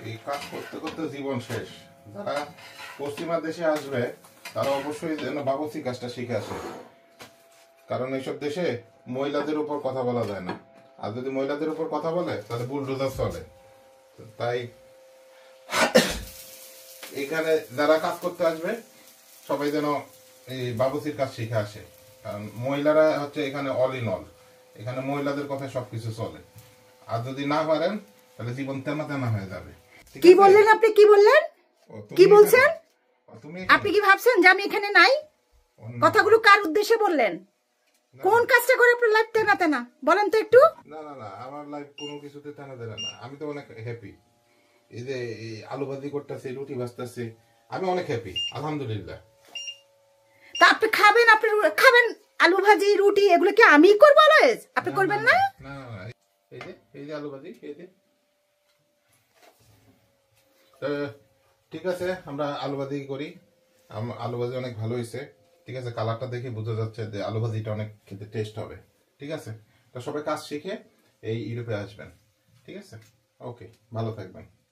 এই কাজ করতে করতে জীবন শেষ। যারা পশ্চিমা দেশে আসবে তারা অবশ্যই যেন বাবুর্চি কাজটা শিখে আসে, কারণ এইসব দেশে মহিলাদের উপর কথা বলা যায় না, আর যদি মহিলাদের উপর কথা বলে তাহলে বুলডোজার চলে। তাই এখানে যারা কাজ করতে আসবে সবাই যেন এই বাবুর্চির কাজ শিখে আসে, কারণ মহিলারা হচ্ছে এখানে অল ইন অল, এখানে মহিলাদের কথায় সবকিছু চলে। আর যদি না পারেন তাহলে জীবন তেনা তেনা হয়ে যাবে। কি বললেন আপনি? কি বললেন? কি বলছেন তুমি? আপনি কি ভাবছেন যে আমি এখানে নাই? কথাগুলো কার উদ্দেশ্যে বললেন? কোন কাজটা করে আপনার লাইফ তেনা তেনা বলেন তো একটু। না না না, আমার লাইফ কোনো কিছুতে তেনা তেনা না, আমি তো অনেক হ্যাপি। এই যে আলু ভাজি করতেছি, রুটি ভাজতেছি, আমি অনেক হ্যাপি আলহামদুলিল্লাহ। তা আপনি খাবেন, আপনি খাবেন আলু ভাজি রুটি, এগুলো কি আমি করবো? অলওয়েজ আপনি করবেন না? না না না, এই যে আলু ভাজি, এই যে ঠিক আছে, আমরা আলু ভাজি করি। আলু ভাজি অনেক ভালো হয়েছে, ঠিক আছে, কালারটা দেখে বোঝা যাচ্ছে যে আলু ভাজিটা অনেক খেতে টেস্ট হবে। ঠিক আছে, তো সবাই কাজ শিখে এই ইউরোপে আসবেন। ঠিক আছে, ওকে, ভালো থাকবেন।